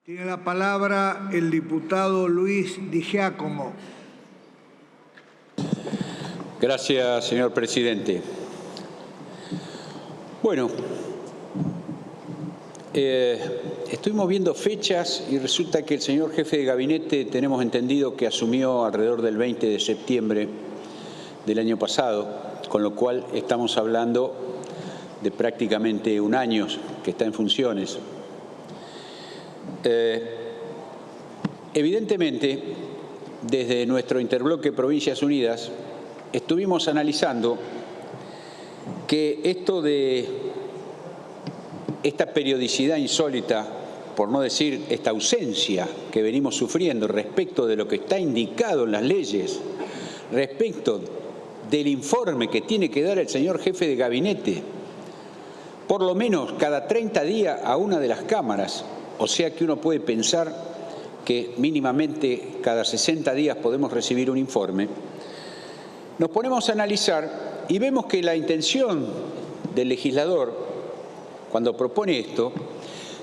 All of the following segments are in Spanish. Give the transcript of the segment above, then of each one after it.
Tiene la palabra el diputado Luis Di Giacomo. Gracias, señor presidente. Bueno, estuvimos viendo fechas y resulta que el señor jefe de gabinete, tenemos entendido que asumió alrededor del 20 de septiembre del año pasado, con lo cual estamos hablando de prácticamente un año que está en funciones. Evidentemente, desde nuestro interbloque Provincias Unidas, estuvimos analizando que esto de esta periodicidad insólita, por no decir esta ausencia que venimos sufriendo respecto de lo que está indicado en las leyes, respecto del informe que tiene que dar el señor jefe de gabinete, por lo menos cada 30 días a una de las cámaras, o sea que uno puede pensar que mínimamente cada 60 días podemos recibir un informe, nos ponemos a analizar y vemos que la intención del legislador, cuando propone esto,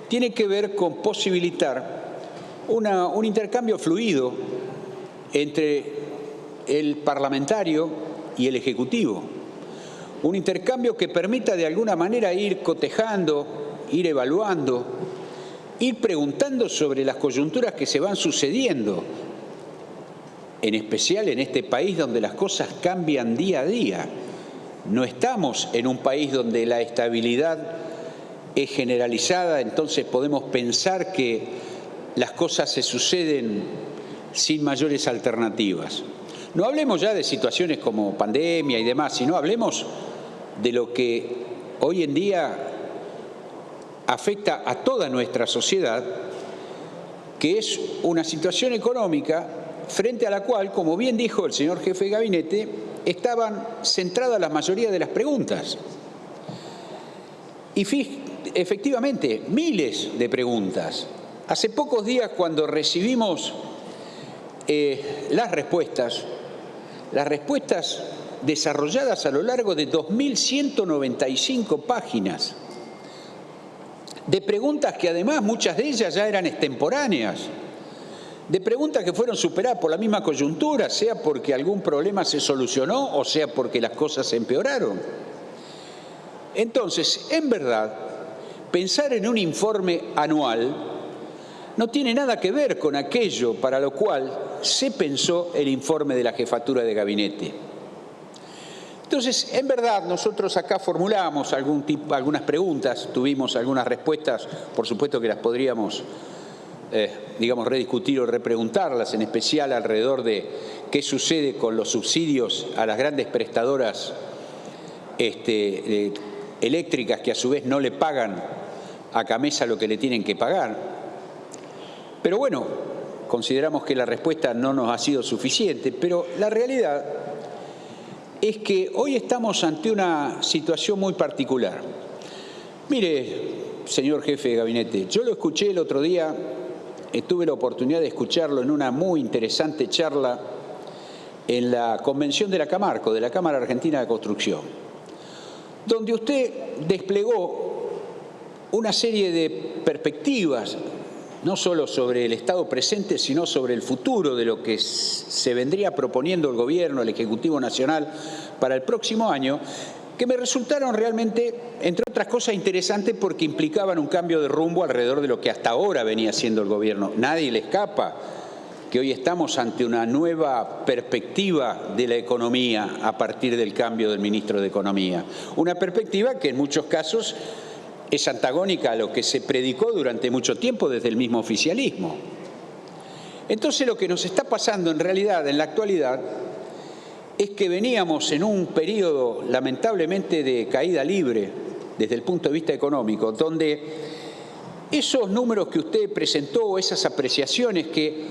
tiene que ver con posibilitar un intercambio fluido entre el parlamentario y el ejecutivo. Un intercambio que permita de alguna manera ir cotejando, ir evaluando, ir preguntando sobre las coyunturas que se van sucediendo, en especial en este país donde las cosas cambian día a día. No estamos en un país donde la estabilidad es generalizada, entonces podemos pensar que las cosas se suceden sin mayores alternativas. No hablemos ya de situaciones como pandemia y demás, sino hablemos de lo que hoy en día afecta a toda nuestra sociedad, que es una situación económica frente a la cual, como bien dijo el señor jefe de gabinete, estaban centradas la mayoría de las preguntas. Y efectivamente, miles de preguntas. Hace pocos días, cuando recibimos las respuestas desarrolladas a lo largo de 2.195 páginas, de preguntas que además muchas de ellas ya eran extemporáneas, de preguntas que fueron superadas por la misma coyuntura, sea porque algún problema se solucionó o sea porque las cosas se empeoraron. Entonces, en verdad, pensar en un informe anual no tiene nada que ver con aquello para lo cual se pensó el informe de la Jefatura de Gabinete. Entonces, en verdad, nosotros acá formulamos algunas preguntas, tuvimos algunas respuestas, por supuesto que las podríamos, rediscutir o repreguntarlas, en especial alrededor de qué sucede con los subsidios a las grandes prestadoras eléctricas que a su vez no le pagan a Camesa lo que le tienen que pagar. Pero bueno, consideramos que la respuesta no nos ha sido suficiente, pero la realidad es que hoy estamos ante una situación muy particular. Mire, señor jefe de gabinete, yo lo escuché el otro día, tuve la oportunidad de escucharlo en una muy interesante charla en la convención de la Camarco, de la Cámara Argentina de Construcción, donde usted desplegó una serie de perspectivas, no solo sobre el estado presente, sino sobre el futuro de lo que se vendría proponiendo el Gobierno, el Ejecutivo Nacional, para el próximo año, que me resultaron realmente, entre otras cosas, interesantes porque implicaban un cambio de rumbo alrededor de lo que hasta ahora venía haciendo el Gobierno. Nadie le escapa que hoy estamos ante una nueva perspectiva de la economía a partir del cambio del ministro de Economía. Una perspectiva que en muchos casos es antagónica a lo que se predicó durante mucho tiempo desde el mismo oficialismo. Entonces, lo que nos está pasando en realidad, en la actualidad, es que veníamos en un periodo lamentablemente de caída libre desde el punto de vista económico, donde esos números que usted presentó, esas apreciaciones que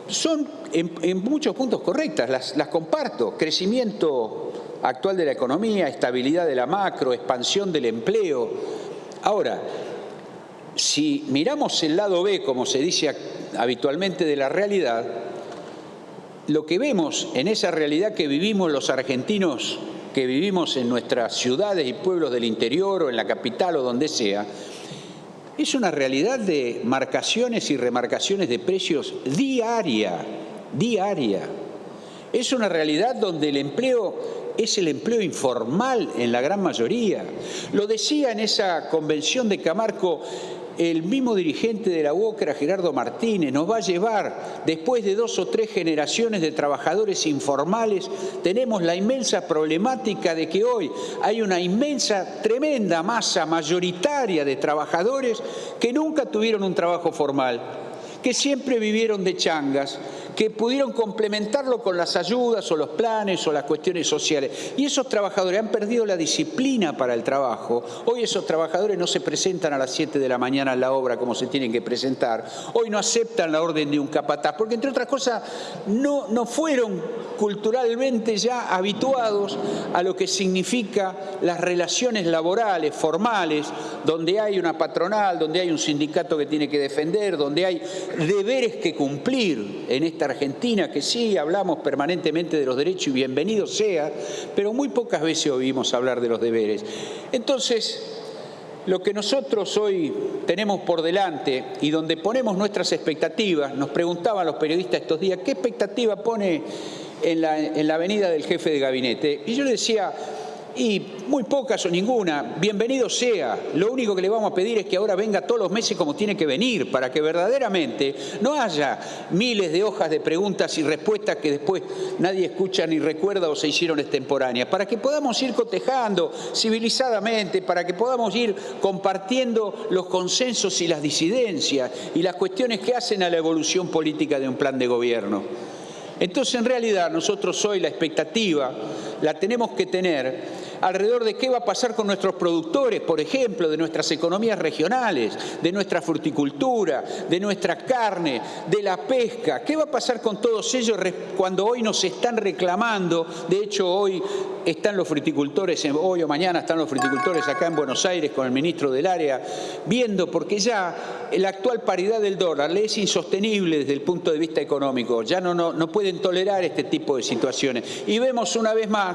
son en muchos puntos correctas, las comparto: crecimiento actual de la economía, estabilidad de la macro, expansión del empleo. Ahora, si miramos el lado B, como se dice habitualmente, de la realidad, lo que vemos en esa realidad que vivimos los argentinos, que vivimos en nuestras ciudades y pueblos del interior o en la capital o donde sea, es una realidad de marcaciones y remarcaciones de precios diaria. Es una realidad donde el empleo es el empleo informal en la gran mayoría. Lo decía en esa convención de Camarco el mismo dirigente de la UOCRA, Gerardo Martínez. Nos va a llevar, después de 2 o 3 generaciones de trabajadores informales, tenemos la inmensa problemática de que hoy hay una inmensa, tremenda masa mayoritaria de trabajadores que nunca tuvieron un trabajo formal, que siempre vivieron de changas, que pudieron complementarlo con las ayudas o los planes o las cuestiones sociales. Y esos trabajadores han perdido la disciplina para el trabajo. Hoy esos trabajadores no se presentan a las 7 de la mañana a la obra como se tienen que presentar. Hoy no aceptan la orden de un capataz, porque entre otras cosas no fueron culturalmente ya habituados a lo que significa las relaciones laborales formales, donde hay una patronal, donde hay un sindicato que tiene que defender, donde hay deberes que cumplir en esta Argentina, que sí hablamos permanentemente de los derechos y bienvenido sea, pero muy pocas veces oímos hablar de los deberes. Entonces, lo que nosotros hoy tenemos por delante y donde ponemos nuestras expectativas, nos preguntaban los periodistas estos días, ¿qué expectativa pone en la venida del jefe de gabinete? Y yo le decía, y muy pocas o ninguna, bienvenido sea. Lo único que le vamos a pedir es que ahora venga todos los meses como tiene que venir, para que verdaderamente no haya miles de hojas de preguntas y respuestas que después nadie escucha ni recuerda o se hicieron extemporáneas, para que podamos ir cotejando civilizadamente, para que podamos ir compartiendo los consensos y las disidencias y las cuestiones que hacen a la evolución política de un plan de gobierno. Entonces, en realidad, nosotros hoy la expectativa la tenemos que tener alrededor de qué va a pasar con nuestros productores, por ejemplo, de nuestras economías regionales, de nuestra fruticultura, de nuestra carne, de la pesca. ¿Qué va a pasar con todos ellos cuando hoy nos están reclamando? De hecho, hoy están los fruticultores, hoy o mañana están los fruticultores acá en Buenos Aires con el ministro del área, viendo, porque ya la actual paridad del dólar le es insostenible desde el punto de vista económico. Ya no pueden tolerar este tipo de situaciones. Y vemos una vez más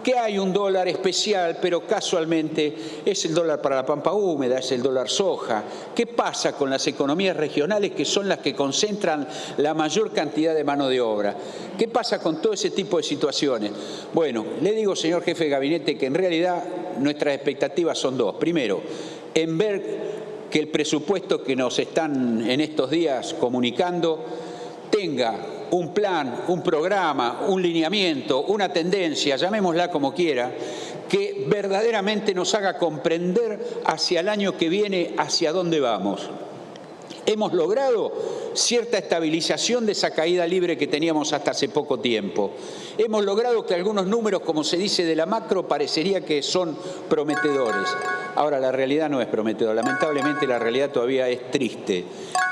que hay un dólar especial, pero casualmente es el dólar para la pampa húmeda, es el dólar soja. ¿Qué pasa con las economías regionales que son las que concentran la mayor cantidad de mano de obra? ¿Qué pasa con todo ese tipo de situaciones? Bueno, le digo, señor jefe de gabinete, que en realidad nuestras expectativas son 2. Primero, en ver que el presupuesto que nos están en estos días comunicando tenga un plan, un programa, un lineamiento, una tendencia, llamémosla como quiera, que verdaderamente nos haga comprender hacia el año que viene hacia dónde vamos. Hemos logrado cierta estabilización de esa caída libre que teníamos hasta hace poco tiempo. Hemos logrado que algunos números, como se dice de la macro, parecería que son prometedores. Ahora, la realidad no es prometedora. Lamentablemente, la realidad todavía es triste.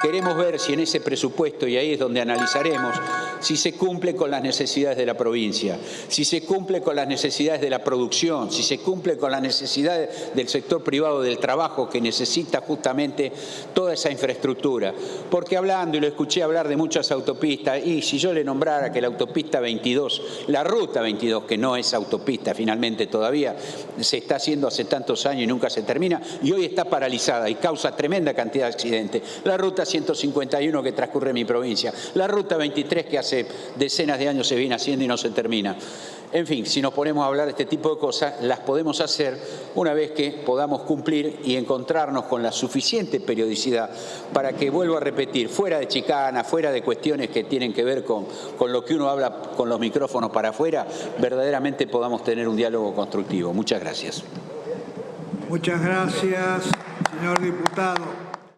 Queremos ver si en ese presupuesto, y ahí es donde analizaremos, si se cumple con las necesidades de la provincia, si se cumple con las necesidades de la producción, si se cumple con las necesidades del sector privado del trabajo que necesita justamente toda esa infraestructura. Porque hablando, y lo escuché hablar de muchas autopistas, y si yo le nombrara que la autopista 22, la ruta 22, que no es autopista finalmente todavía, se está haciendo hace tantos años y nunca se termina, y hoy está paralizada y causa tremenda cantidad de accidentes. La ruta 151 que transcurre en mi provincia, la ruta 23 que hace decenas de años se viene haciendo y no se termina. En fin, si nos ponemos a hablar de este tipo de cosas, las podemos hacer una vez que podamos cumplir y encontrarnos con la suficiente periodicidad para que, vuelvo a repetir, fuera de chicana, fuera de cuestiones que tienen que ver con lo que uno habla con los micrófonos para afuera, verdaderamente podamos tener un diálogo constructivo. Muchas gracias. Muchas gracias, señor diputado.